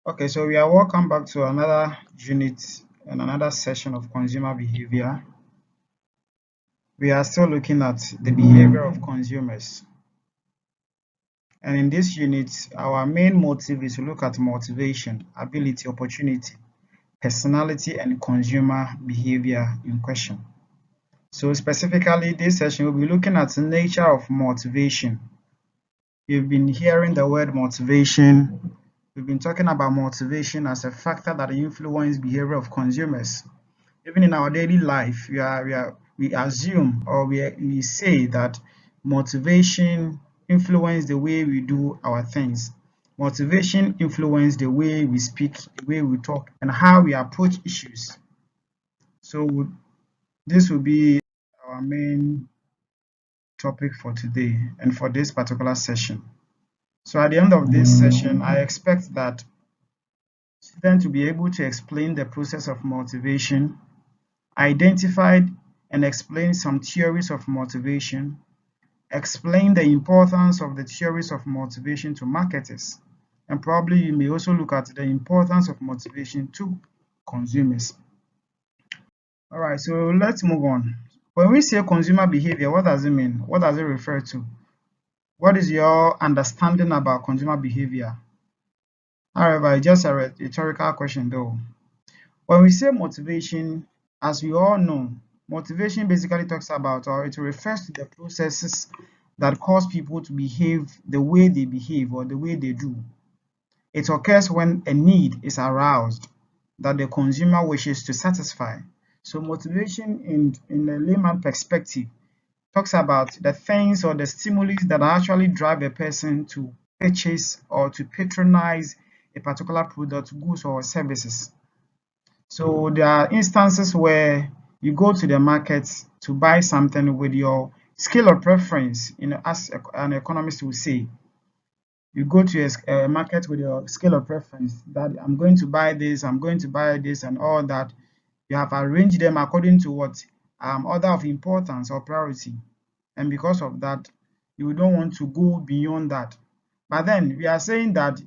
Okay, so we are welcome back to another unit and another session of consumer behavior. We are still looking at the behavior of consumers. And in this unit, our main motive is to look at motivation, ability, opportunity, personality, and consumer behavior in question. So specifically, this session will be looking at the nature of motivation. You've been hearing the word motivation. We've been talking about motivation as a factor that influences behavior of consumers. Even in our daily life, we assume or we say that motivation influence the way we do our things. Motivation influence the way we speak, the way we talk, and how we approach issues. So this will be our main topic for today and for this particular session. So at the end of this session, I expect that students will be able to explain the process of motivation, identified and explain some theories of motivation, explain the importance of the theories of motivation to marketers, and probably you may also look at the importance of motivation to consumers. All right, so let's move on. When we say consumer behavior, what does it mean? What does it refer to? What is your understanding about consumer behavior? However, it's just a rhetorical question though. When we say motivation, as we all know, motivation basically talks about or it refers to the processes that cause people to behave the way they behave or the way they do. It occurs when a need is aroused that the consumer wishes to satisfy. So motivation in a layman perspective talks about the things or the stimuli that actually drive a person to purchase or to patronize a particular product, goods or services. So there are instances where you go to the market to buy something with your scale of preference, as an economist will say. You go to a market with your scale of preference that I'm going to buy this, I'm going to buy this, and all that. You have arranged them according to what order of importance or priority. And because of that, you don't want to go beyond that. But then we are saying that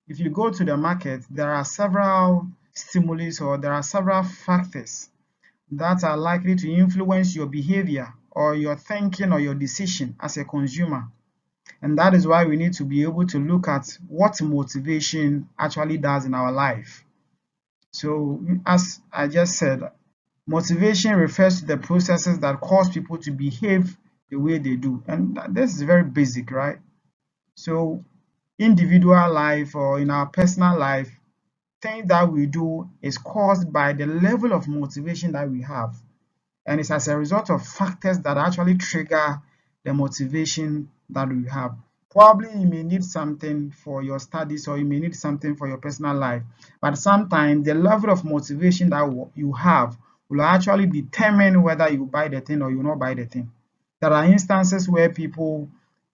if you go to the market, there are several stimuli or there are several factors that are likely to influence your behavior or your thinking or your decision as a consumer. And that is why we need to be able to look at what motivation actually does in our life. So, as I just said, motivation refers to the processes that cause people to behave the way they do. And this is very basic, right? So, individual life or in our personal life, things that we do is caused by the level of motivation that we have. And it's as a result of factors that actually trigger the motivation that we have. Probably you may need something for your studies or you may need something for your personal life, but sometimes the level of motivation that you have will actually determine whether you buy the thing or you not buy the thing. There are instances where people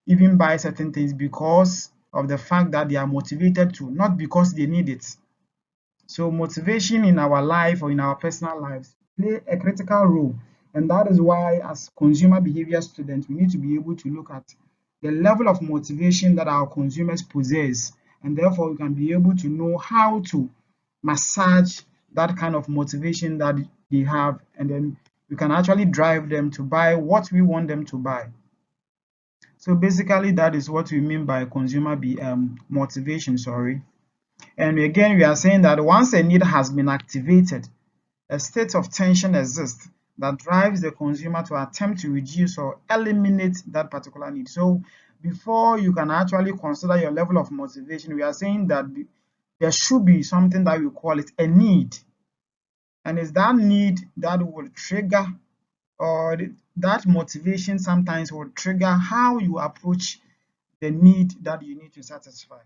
even buy certain things because of the fact that they are motivated to, not because they need it. So motivation in our life or in our personal lives play a critical role. And that is why as consumer behavior students, we need to be able to look at the level of motivation that our consumers possess. And therefore we can be able to know how to massage that kind of motivation that they have. And then we can actually drive them to buy what we want them to buy. So basically that is what we mean by consumer motivation, sorry. And again, we are saying that once a need has been activated, a state of tension exists that drives the consumer to attempt to reduce or eliminate that particular need. So before you can actually consider your level of motivation, we are saying that there should be something that we call it a need. And it's that need that will trigger or that motivation sometimes will trigger how you approach the need that you need to satisfy.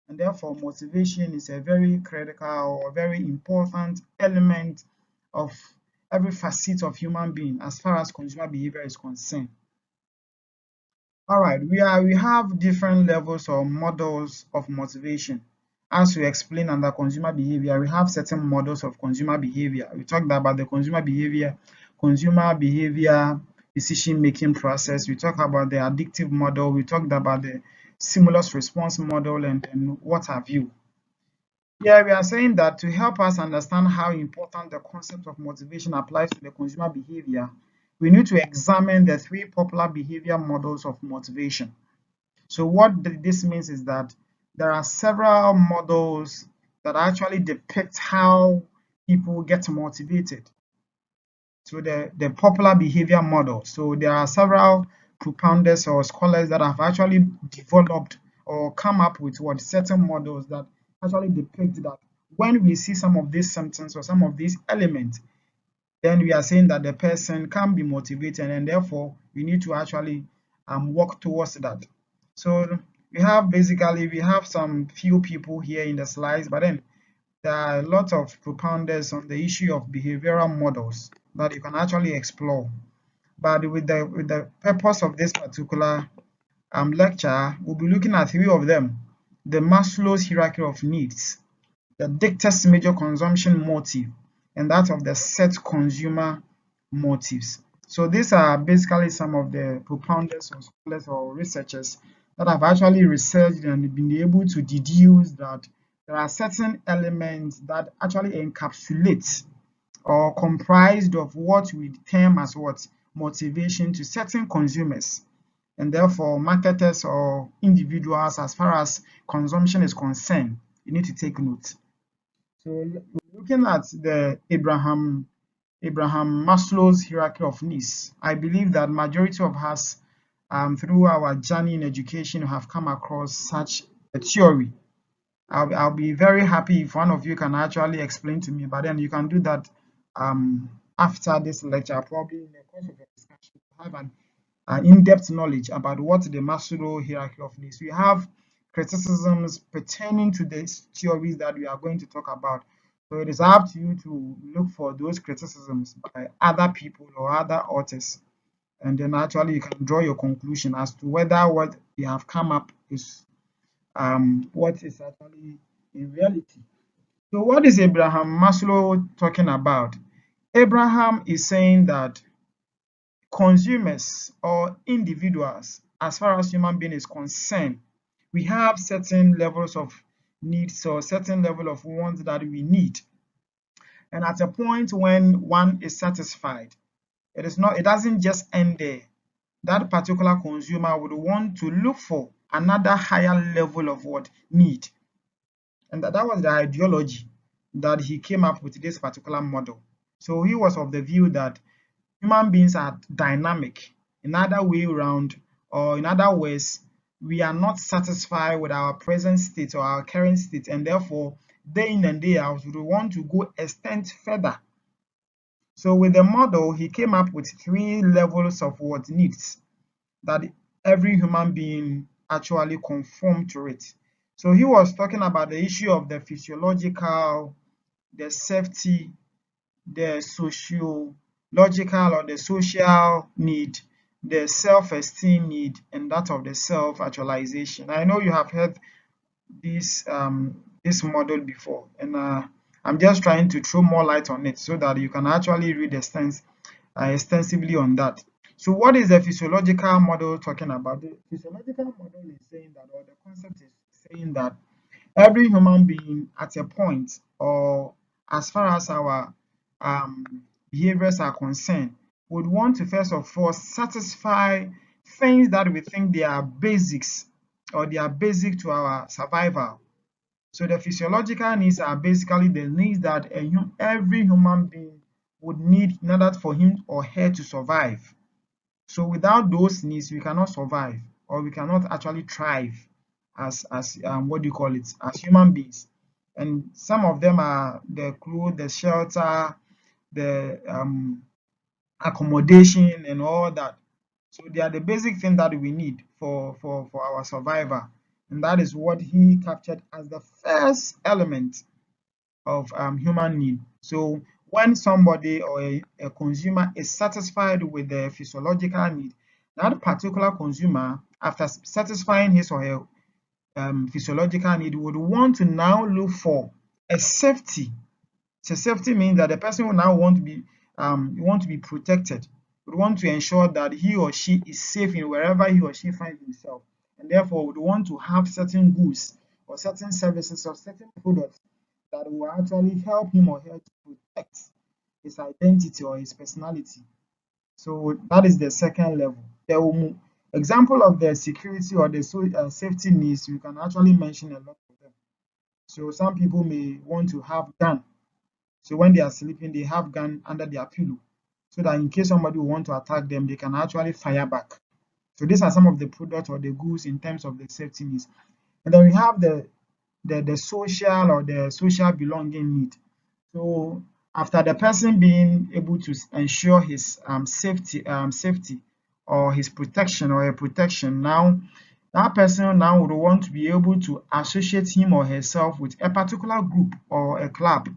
And therefore, motivation is a very critical or very important element of every facet of human being as far as consumer behavior is concerned. All right, we have different levels or models of motivation. As we explained under consumer behavior, we have certain models of consumer behavior. We talked about the consumer behavior decision-making process. We talked about the addictive model. We talked about the stimulus response model and what have you. Yeah, we are saying that to help us understand how important the concept of motivation applies to the consumer behavior, we need to examine the three popular behavior models of motivation. So what this means is that there are several models that actually depict how people get motivated. So the popular behavior model. So there are several propounders or scholars that have actually developed or come up with what certain models that actually depict that when we see some of these symptoms or some of these elements, then we are saying that the person can be motivated and therefore we need to actually work towards that. So we have some few people here in the slides, but then there are a lot of propounders on the issue of behavioral models that you can actually explore. But with the purpose of this particular lecture, we'll be looking at three of them: the Maslow's hierarchy of needs, the dictates major consumption motive, and that of the set consumer motives. So these are basically some of the propounders or scholars or researchers that have actually researched and been able to deduce that there are certain elements that actually encapsulate or comprised of what we term as what motivation to certain consumers, and therefore marketers or individuals as far as consumption is concerned. You need to take note. So looking at the Abraham Maslow's hierarchy of needs, I believe that majority of us through our journey in education have come across such a theory. I'll be very happy if one of you can actually explain to me, but then you can do that after this lecture, probably in the course of the discussion, to have an in-depth knowledge about what the Maslow hierarchy of needs. We have criticisms pertaining to these theories that we are going to talk about. So it is up to you to look for those criticisms by other people or other authors, and then actually you can draw your conclusion as to whether what we have come up is what is actually in reality. So what is Abraham Maslow talking about? Abraham is saying that consumers or individuals, as far as human being is concerned, we have certain levels of needs or certain level of wants that we need. And at a point when one is satisfied, it doesn't just end there. That particular consumer would want to look for another higher level of what need. And that was the ideology that he came up with this particular model. So he was of the view that human beings are dynamic. In other way around, or in other words, we are not satisfied with our present state or our current state, and therefore, day in and day out, we want to go extend further. So with the model, he came up with three levels of what needs that every human being actually conform to it. So he was talking about the issue of the physiological, the safety, the sociological or the social need, the self-esteem need, and that of the self-actualization. I know you have heard this model before, and I'm just trying to throw more light on it so that you can actually read extensively on that. So what is the physiological model talking about? The physiological model is saying that, or the concept is saying that every human being at a point, or as far as our um, behaviors are concerned, would want to first of all satisfy things that we think they are basics or they are basic to our survival. So the physiological needs are basically the needs that every human being would need in order for him or her to survive. So without those needs, we cannot survive or we cannot actually thrive as what do you call it, as human beings. And some of them are the clothes, the shelter, the accommodation, and all that. So they are the basic thing that we need for our survival. And that is what he captured as the first element of human need. So when somebody or a consumer is satisfied with the physiological need, that particular consumer, after satisfying his or her physiological need, would want to now look for a safety. So safety means that the person will now want to be protected, would want to ensure that he or she is safe in wherever he or she finds himself, and therefore would want to have certain goods or certain services or certain products that will actually help him or her to protect his identity or his personality. So that is the second level. The example of the security or the safety needs, you can actually mention a lot of them. So some people may want to have gun. So when they are sleeping, they have gun under their pillow, so that in case somebody will want to attack them, they can actually fire back. So these are some of the products or the goods in terms of the safety needs. And then we have the social or the social belonging need. So after the person being able to ensure his safety or his protection or a protection, now that person now would want to be able to associate him or herself with a particular group or a club.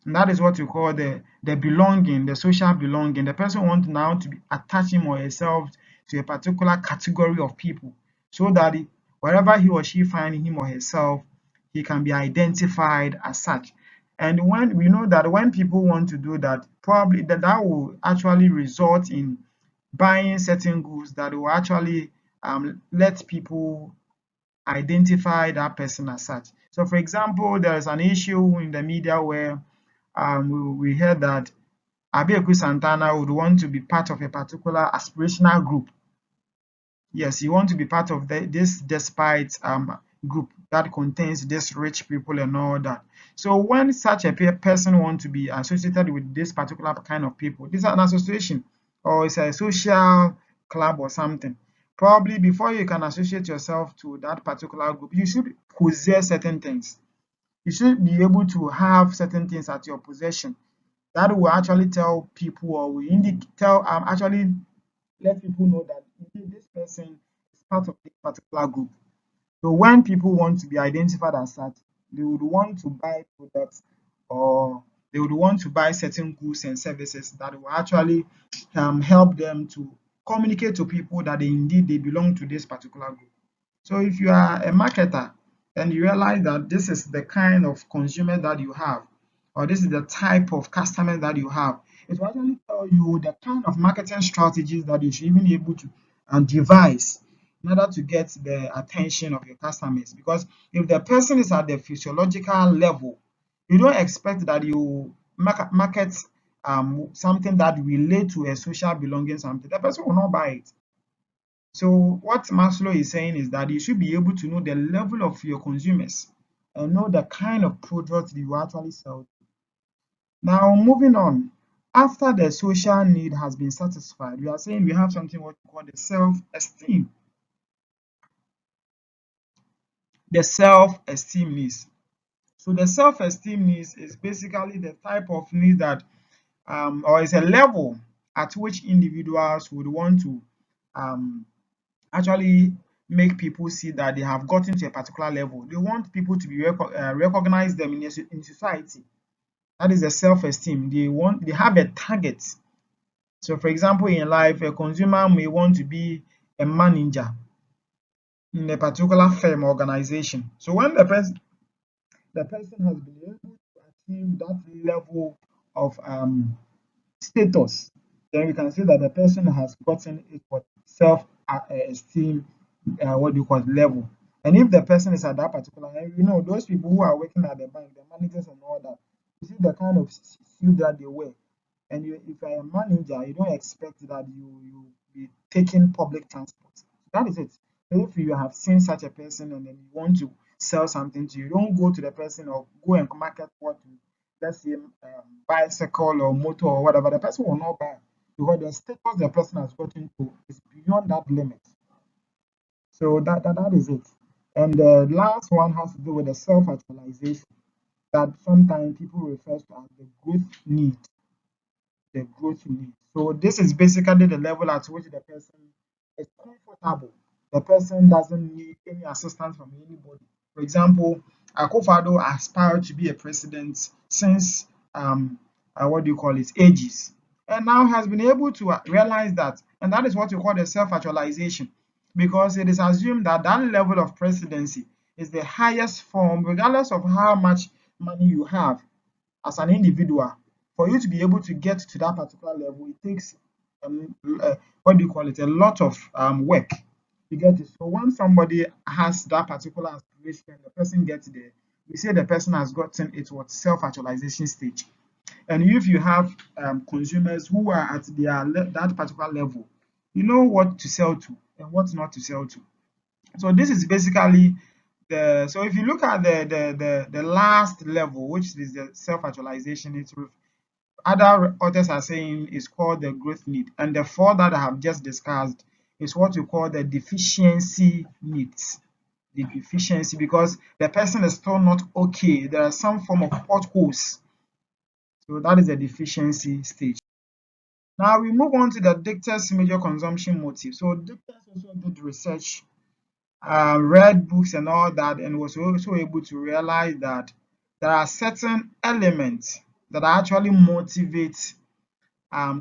And that is what we call the belonging, the social belonging. The person wants now to be attach him or herself to a particular category of people, so that wherever he or she find him or herself, he can be identified as such. And when we know that when people want to do that, probably that will actually result in buying certain goods that will actually let people identify that person as such. So, for example, there is an issue in the media where we heard that Abiyaku Santana would want to be part of a particular aspirational group. Yes, you want to be part of this despite group that contains these rich people and all that. So when such a person wants to be associated with this particular kind of people, this is an association or it's a social club or something. Probably before you can associate yourself to that particular group, you should possess certain things. You should be able to have certain things at your possession that will actually tell people or will tell actually let people know that indeed this person is part of this particular group. So when people want to be identified as such, they would want to buy products or they would want to buy certain goods and services that will actually help them to communicate to people that they belong to this particular group. So if you are a marketer and you realize that this is the kind of consumer that you have, or this is the type of customer that you have, it will actually tell you the kind of marketing strategies that you should even be able to devise in order to get the attention of your customers. Because if the person is at the physiological level, you don't expect that you market something that relate to a social belonging something. The person will not buy it. So what Maslow is saying is that you should be able to know the level of your consumers and know the kind of product you actually sell. Now moving on, after the social need has been satisfied, we are saying we have something what we call the self-esteem. The self-esteem needs. So the self-esteem needs is basically the type of need that or is a level at which individuals would want to um, actually make people see that they have gotten to a particular level. They want people to be recognize them in society. That is the self-esteem. They have a target. So, for example, in life, a consumer may want to be a manager in a particular firm or organization. So, when the person has been able to achieve that level of status, then we can say that the person has gotten it for self esteem, what do you call it, level. And if the person is at that particular, and those people who are working at the bank, the managers and all that, you see the kind of suit that they wear. And if you're a manager, you don't expect that you be taking public transport. That is it. So if you have seen such a person and then you want to sell something to you, don't go to the person or go and market what you, let's say, bicycle or motor or whatever. The person will not buy because the status the person has gotten to is beyond that limit. So that is it. And the last one has to do with the self-actualization that sometimes people refer to as the growth need. The growth you need. So this is basically the level at which the person is comfortable. The person doesn't need any assistance from anybody. For example, Akufo-Addo aspired to be a president since what do you call it, ages, and now has been able to realize that, and that is what we call the self-actualization, because it is assumed that that level of presidency is the highest form, regardless of how much money you have as an individual. For you to be able to get to that particular level, it takes what do you call it, a lot of work. You get it. So when somebody has that particular aspiration, the person gets there, we say the person has gotten it what self-actualization stage. And if you have consumers who are at that particular level, you know what to sell to and what not to sell to. So this is basically so if you look at the last level, which is the self-actualization, it's other authors are saying is called the growth need, and the four that I have just discussed is what we call the deficiency needs. The deficiency, because the person is still not okay. There are some form of potholes. So that is the deficiency stage. Now we move on to the dictator's major consumption motive. So dictators also did research, read books and all that, and was also able to realize that there are certain elements that actually motivate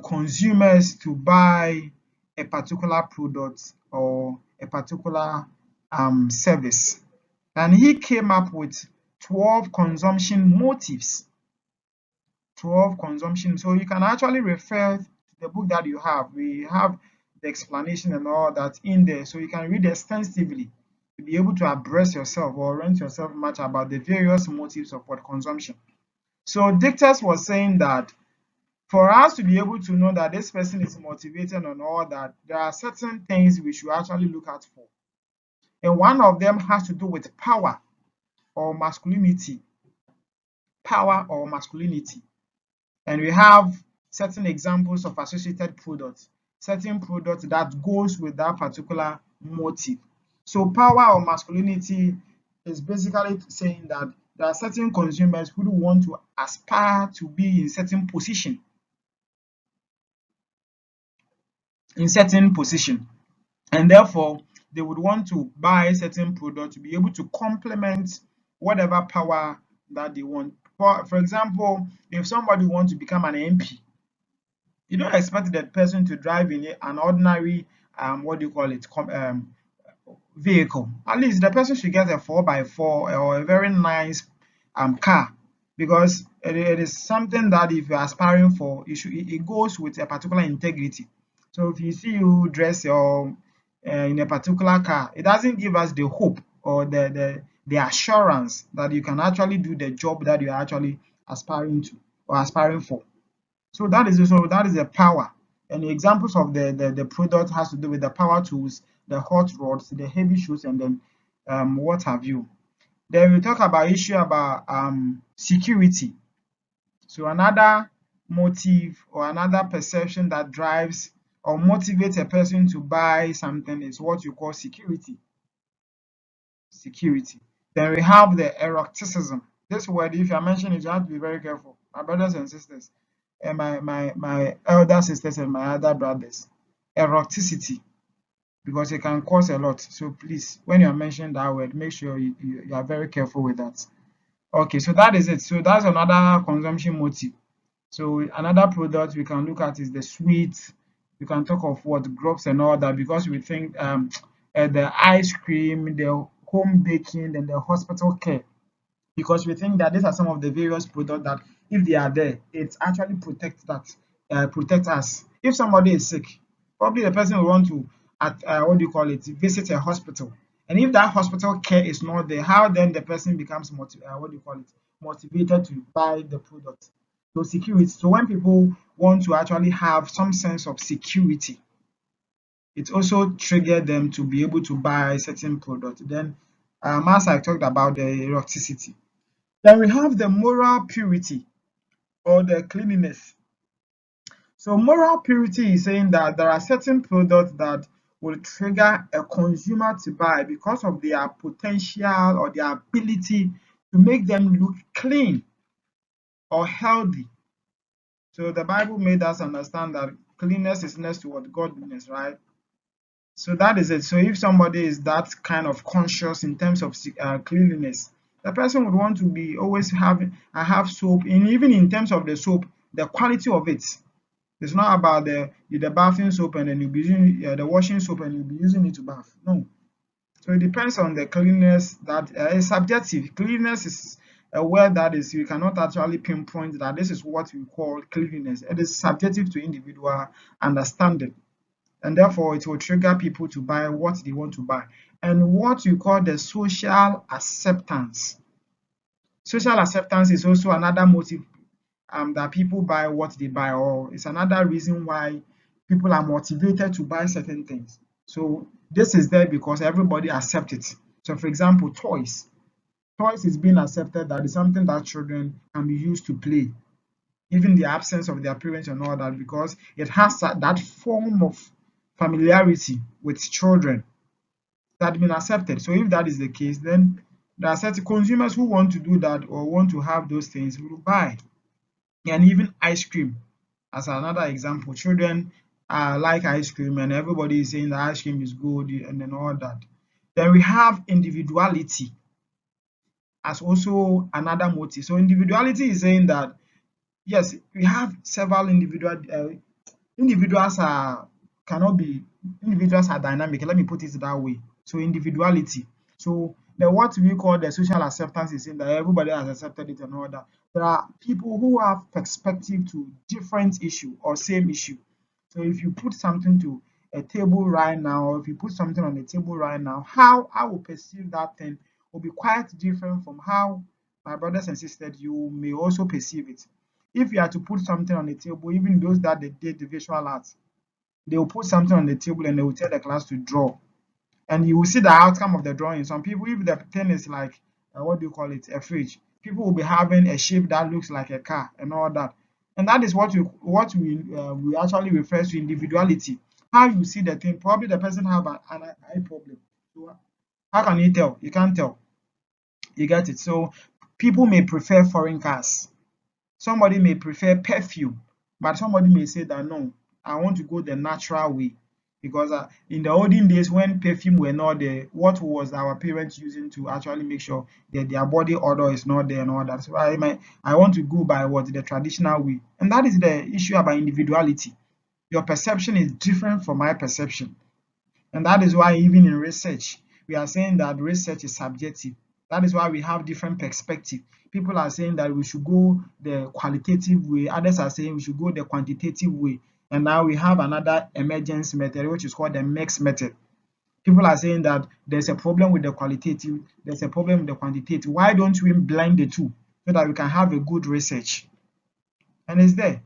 consumers to buy a particular product or a particular service. And he came up with 12 consumption motives. 12 consumption. So you can actually refer to the book that you have. We have the explanation and all that in there. So you can read extensively to be able to abreast yourself or orient yourself much about the various motives of what consumption. So Dictus was saying that for us to be able to know that this person is motivated and all that, there are certain things we should actually look out for. And one of them has to do with power or masculinity. Power or masculinity. And we have certain examples of associated products, certain products that goes with that particular motive. So power or masculinity is basically saying that there are certain consumers who want to aspire to be in certain position, and therefore they would want to buy certain product to be able to complement whatever power that they want. For example, if somebody wants to become an MP, you don't expect that person to drive in an ordinary what do you call it vehicle. At least the person should get a 4x4 or a very nice car, because it is something that if you're aspiring for, it goes with a particular integrity. So if you see you dress your in a particular car, it doesn't give us the hope or the assurance that you can actually do the job that you're actually aspiring to or aspiring for. So that is the power. And the examples of the product has to do with the power tools, the hot rods, the heavy shoes, and then what have you. Then we talk about issue about security. So another motive or another perception that drives or motivates a person to buy something is what you call security. Security. Then we have the eroticism. This word, if you mention it, you have to be very careful. My brothers and sisters, and my elder sisters and my other brothers. Eroticity, because it can cause a lot. So please, when you are mentioning that word, make sure you are very careful with that. Okay, so that is it. So that's another consumption motive. So another product we can look at is the sweets. We can talk of what grapes and all that, because we think the ice cream, the home baking, and the hospital care, because we think that these are some of the various products that if they are there, it actually protect us. If somebody is sick, probably the person will want to what do you call it, visit a hospital. And if that hospital care is not there, how then the person becomes what do you call it, motivated to buy the product? So security. So when people want to actually have some sense of security, it also triggered them to be able to buy certain product. Then as I talked about the eroticity, then we have the moral purity or the cleanliness. So moral purity is saying that there are certain products that will trigger a consumer to buy because of their potential or their ability to make them look clean or healthy. So the Bible made us understand that cleanness is next to what godliness, right? So that is it. So if somebody is that kind of conscious in terms of cleanliness, the person would want to be always having have soap. And even in terms of the soap, the quality of it. It's not about the bathing soap and then you'll be using the washing soap and you'll be using it to bath. No. So it depends on the cleanliness that is subjective. Cleanliness is a word that is you cannot actually pinpoint that this is what we call cleanliness. It is subjective to individual understanding, and therefore it will trigger people to buy what they want to buy. And what you call the social acceptance. Social acceptance is also another motive that people buy what they buy, or it's another reason why people are motivated to buy certain things. So this is there because everybody accepts it. So for example, toys. Toys is being accepted that is something that children can be used to play, even the absence of their parents and all that, because it has that form of familiarity with children that been accepted. So if that is the case, then there are certain consumers who want to do that or want to have those things will buy. And even ice cream, as another example, children like ice cream, and everybody is saying that ice cream is good and then all that. Then we have individuality as also another motive. So individuality is saying that yes, we have several individuals are cannot be individuals are dynamic. Let me put it that way. So individuality. So the what we call the social acceptance is saying that everybody has accepted it and all that. There are people who have perspective to different issue or same issue. So if you put something to a table right now, or if you put something on the table right now, how I will perceive that thing will be quite different from how my brothers and sisters you may also perceive it. If you are to put something on the table, even those that they did the visual arts, they will put something on the table and they will tell the class to draw. And you will see the outcome of the drawing. Some people, if the thing is like, what do you call it, a fridge, people will be having a shape that looks like a car and all that. And that is what we actually refer to individuality. How you see the thing, probably the person have an eye problem. So how can you tell? You can't tell. You get it? So people may prefer foreign cars. Somebody may prefer perfume, but somebody may say that no, I want to go the natural way. Because in the olden days when perfume were not there, what was our parents using to actually make sure that their body odor is not there and all that? So I want to go by what the traditional way. And that is the issue about individuality. Your perception is different from my perception. And that is why even in research, we are saying that research is subjective. That is why we have different perspective. People are saying that we should go the qualitative way. Others are saying we should go the quantitative way. And now we have another emergence method, which is called the mix method. People are saying that there's a problem with the qualitative, there's a problem with the quantitative. Why don't we blend the two so that we can have a good research? And it's there.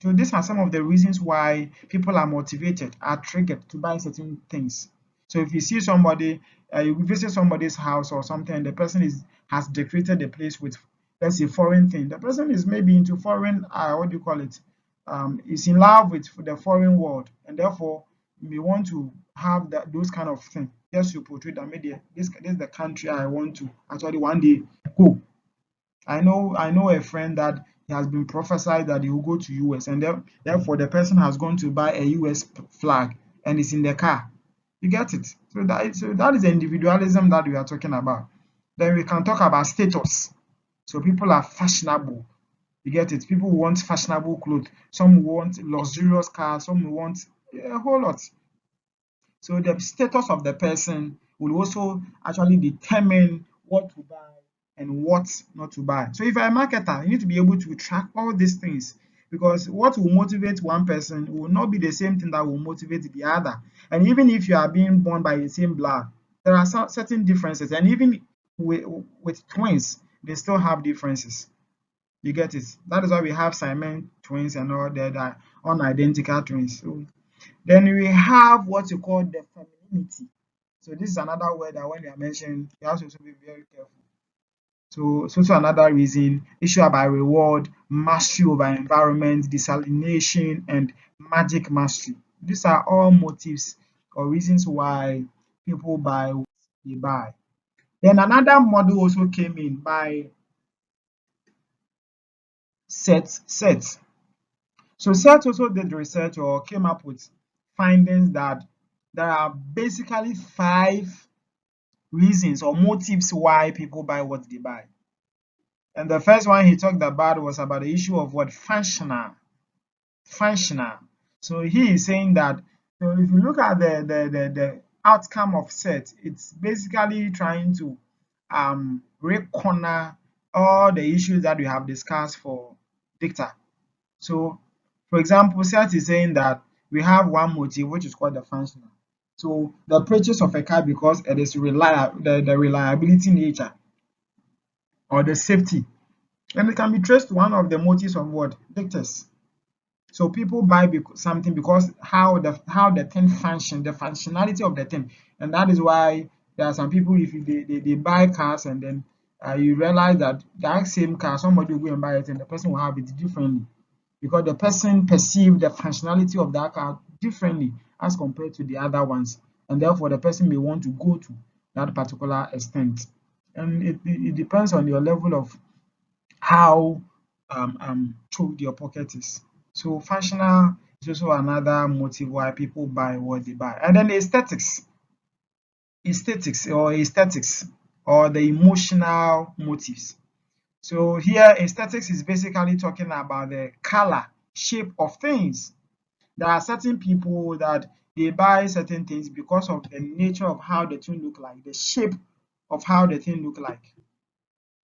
So these are some of the reasons why people are motivated, are triggered to buy certain things. So if you see somebody, you visit somebody's house or something, and the person has decorated the place with, let's say, foreign thing. The person is maybe into foreign, what do you call it? Is in love with the foreign world, and therefore may want to have those kind of thing. Just to portray that maybe this is the country I want to actually one day go. I know a friend that he has been prophesied that he will go to US, and therefore the person has gone to buy a US flag and it's in the car. You get it? So that is the individualism that we are talking about. Then we can talk about status. So people are fashionable. You get it? People want fashionable clothes. Some want luxurious cars. Some want a whole lot. So the status of the person will also actually determine what to buy and what not to buy. So if you're a marketer, you need to be able to track all these things, because what will motivate one person will not be the same thing that will motivate the other. And even if you are being born by the same blood, there are some certain differences. And even with twins, they still have differences. You get it? That is why we have Simon twins and all that are unidentical twins. So then we have what you call the femininity. So this is another word that when you are mentioned, you have to also be very careful. So it's also another reason, issue about reward, mastery over environment, desalination, and magic mastery. These are all motives or reasons why people buy what they buy. Then another model also came in by Set. So Set also did research or came up with findings that there are basically 5 reasons or motives why people buy what they buy. And the first one he talked about was about the issue of what functional. So he is saying that, so if you look at the outcome of Set, it's basically trying to recorner all the issues that we have discussed for dicta. So for example, Set is saying that we have one motive which is called the functional. So the purchase of a car because it is the reliability nature. or the safety. And it can be traced to one of the motives of what? Dictators. So people buy something because how the thing function, the functionality of the thing, and that is why there are some people if they buy cars and then you realize that that same car somebody will go and buy it and the person will have it differently because the person perceive the functionality of that car differently as compared to the other ones, and therefore the person may want to go to that particular extent. And it depends on your level of how choked your pocket is. So functional is also another motive why people buy what they buy. And then aesthetics or the emotional motives. So here aesthetics is basically talking about the color, shape of things. There are certain people that they buy certain things because of the nature of how the thing look like, the shape of how the thing look like.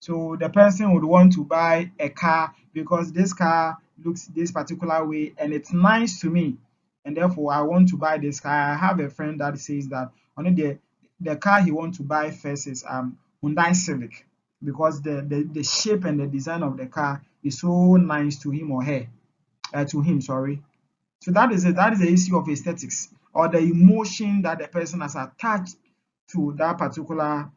So the person would want to buy a car because this car looks this particular way and it's nice to me, and therefore I want to buy this car. I have a friend that says that only the car he wants to buy first is Hyundai Civic because the shape and the design of the car is so nice to him or her, to him, sorry. So that is it. That is the issue of aesthetics or the emotion that the person has attached to that particular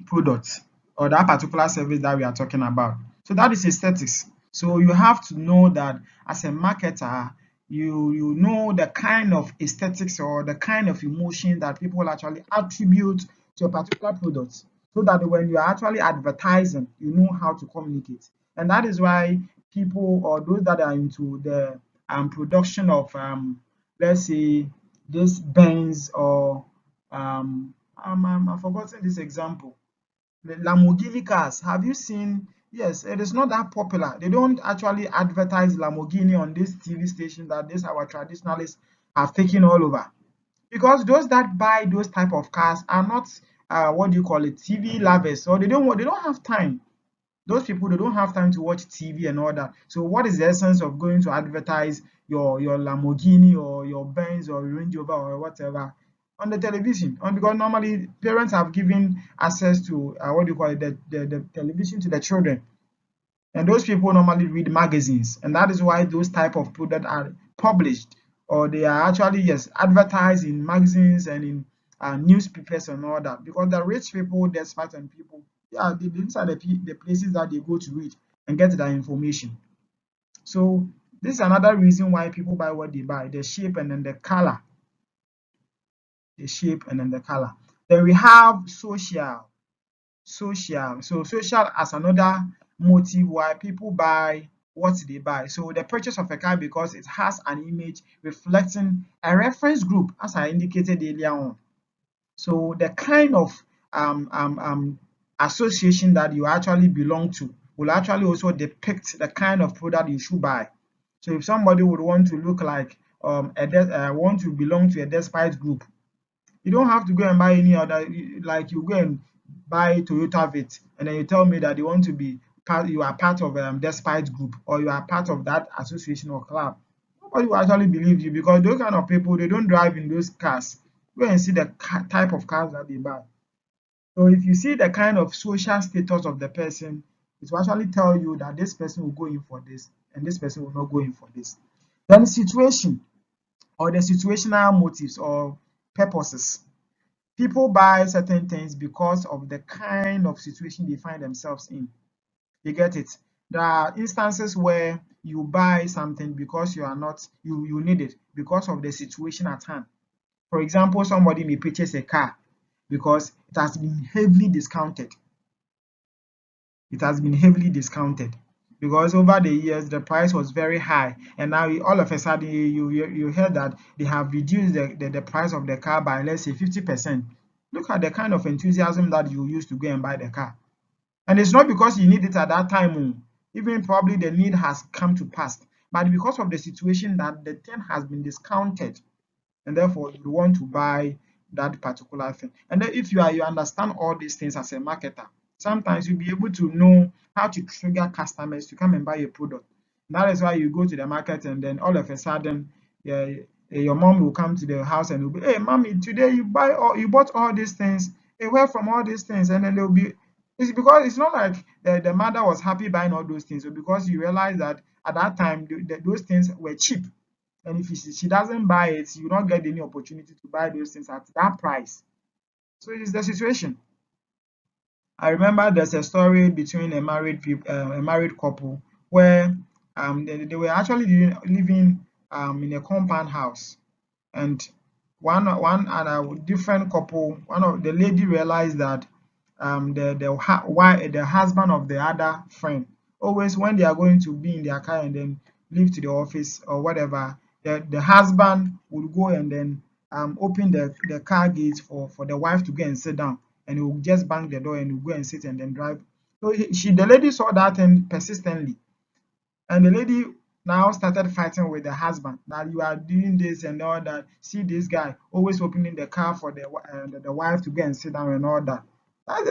product or that particular service that we are talking about. So that is aesthetics. So you have to know that as a marketer, you know the kind of aesthetics or the kind of emotion that people actually attribute to a particular product, so that when you are actually advertising, you know how to communicate. And that is why people or those that are into the production of let's say this Benz or I've forgotten this example, the Lamborghini cars. Have you seen? Yes, it is not that popular. They don't actually advertise Lamborghini on this TV station that this our traditionalists have taken all over. Because those that buy those type of cars are not what do you call it, TV lovers, or they don't have time. Those people, they don't have time to watch TV and all that. So what is the essence of going to advertise your Lamborghini or your Benz or Range Rover or whatever on the television? And because normally parents have given access to what do you call it, the television to the children, and those people normally read magazines, and that is why those type of products are published, or they are actually, yes, advertised in magazines and in newspapers and all that, because the rich people, the smart and people, yeah, these are the places that they go to read and get that information. So this is another reason why people buy what they buy, the shape and then the color, the shape and then the color. Then we have social as another motive why people buy what they buy. So the purchase of a car because it has an image reflecting a reference group, as I indicated earlier on. So the kind of association that you actually belong to will actually also depict the kind of product you should buy. So if somebody would want to look like want to belong to a despite group, you don't have to go and buy any other, like you go and buy Toyota Vit and then you tell me that you want to be part, you are part of Despite group or you are part of that association or club. Nobody will actually believe you because those kind of people, they don't drive in those cars. Go and see the type of cars that they buy. So if you see the kind of social status of the person, it will actually tell you that this person will go in for this and this person will not go in for this. Then situation or the situational motives or purposes. People buy certain things because of the kind of situation they find themselves in. You get it? There are instances where you buy something because you are not you need it because of the situation at hand. For example, somebody may purchase a car because it has been heavily discounted. It has been heavily discounted because over the years the price was very high, and now all of a sudden you heard that they have reduced the price of the car by, let's say, 50%. Look at the kind of enthusiasm that you use to go and buy the car, and it's not because you need it at that time. Even probably the need has come to pass, but because of the situation that the thing has been discounted, and therefore you want to buy that particular thing. And then if you understand all these things as a marketer, sometimes you'll be able to know how to trigger customers to come and buy your product. That is why you go to the market and then all of a sudden, yeah, your mom will come to the house and will be, hey mommy, today you bought all these things, hey, where from all these things? And then they'll be, It's because it's not like the mother was happy buying all those things, so because you realize that at that time those things were cheap, and if she doesn't buy it, you don't get any opportunity to buy those things at that price. So it is the situation. I remember there's a story between a married couple where they were actually living in a compound house, and one and a different couple, one of the lady realized that the husband of the other friend, always when they are going to be in their car and then leave to the office or whatever, the husband would go and then open the car gate for the wife to go and sit down, and he will just bang the door and he will go and sit and then drive. So the lady saw that thing persistently, and the lady now started fighting with the husband that you are doing this and all that. See this guy always opening the car for the wife to go and sit down and all that. That's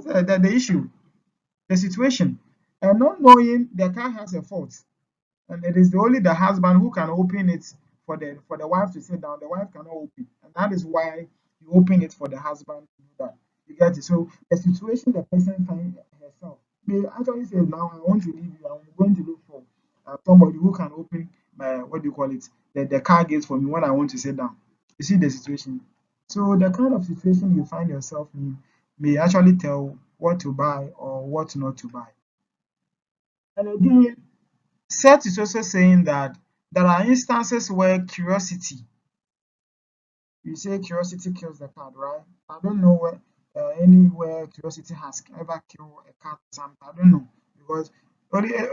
the issue, the situation. And not knowing the car has a fault, and it is only the husband who can open it for the wife to sit down. The wife cannot open, and that is why you open it for the husband to do that. You get it? So the situation the person finds herself, they actually say, now I want to leave you. I'm going to look for somebody who can open my, what do you call it, the car gate for me when I want to sit down. You see the situation. So the kind of situation you find yourself in may actually tell what to buy or what not to buy. And again, Seth is also saying that there are instances where curiosity, you say curiosity kills the cat, right? I don't know where anywhere curiosity has ever killed a cat. Something I don't know, because only the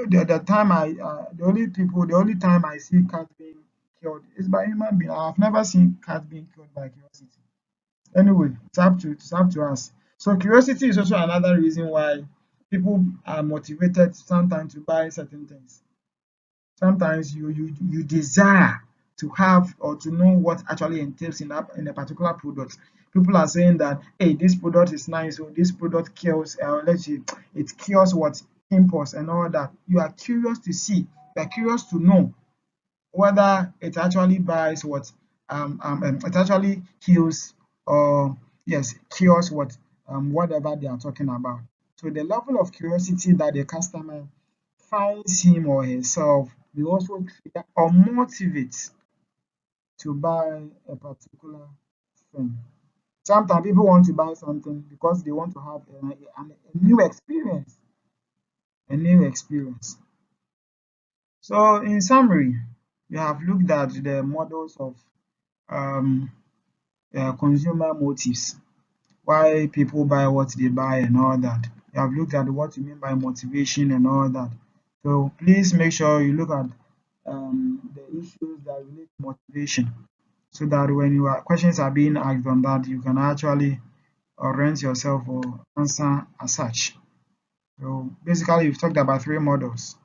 only time I see cat being killed is by human being. I've never seen cat being killed by curiosity. Anyway, it's up to us. So curiosity is also another reason why people are motivated sometimes to buy certain things. Sometimes you desire to have or to know what actually entails in a particular product. People are saying that, hey, this product is nice, or this product kills, let's say it cures what, impulse and all that. You are curious to see, you are curious to know whether it actually buys what, it actually heals, or yes, cures what, whatever they are talking about. So the level of curiosity that the customer finds him or herself will also trigger or motivate to buy a particular thing. Sometimes people want to buy something because they want to have a new experience, a new experience. So in summary, we have looked at the models of um, consumer motives, why people buy what they buy and all that. We have looked at what you mean by motivation and all that. So please make sure you look at the issues that relate to motivation, so that when your questions are being asked on that, you can actually orient yourself or answer as such. So basically, we've talked about three models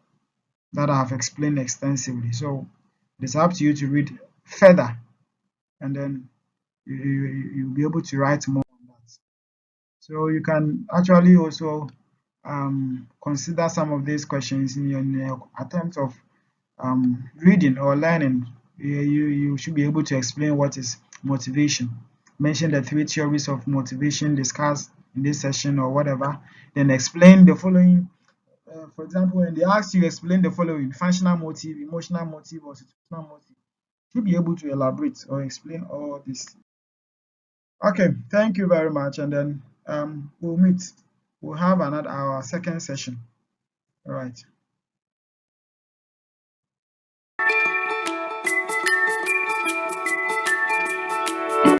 that I have explained extensively. So it's up to you to read further, and then you'll be able to write more on that. So you can actually also consider some of these questions in your attempt of reading or learning. You should be able to explain what is motivation. Mention the three theories of motivation discussed in this session or whatever. Then explain the following. For example, when they ask you explain the following: functional motive, emotional motive, or situational motive, you should be able to elaborate or explain all this. Okay, thank you very much. And then we'll meet. We'll have another our second session. All right.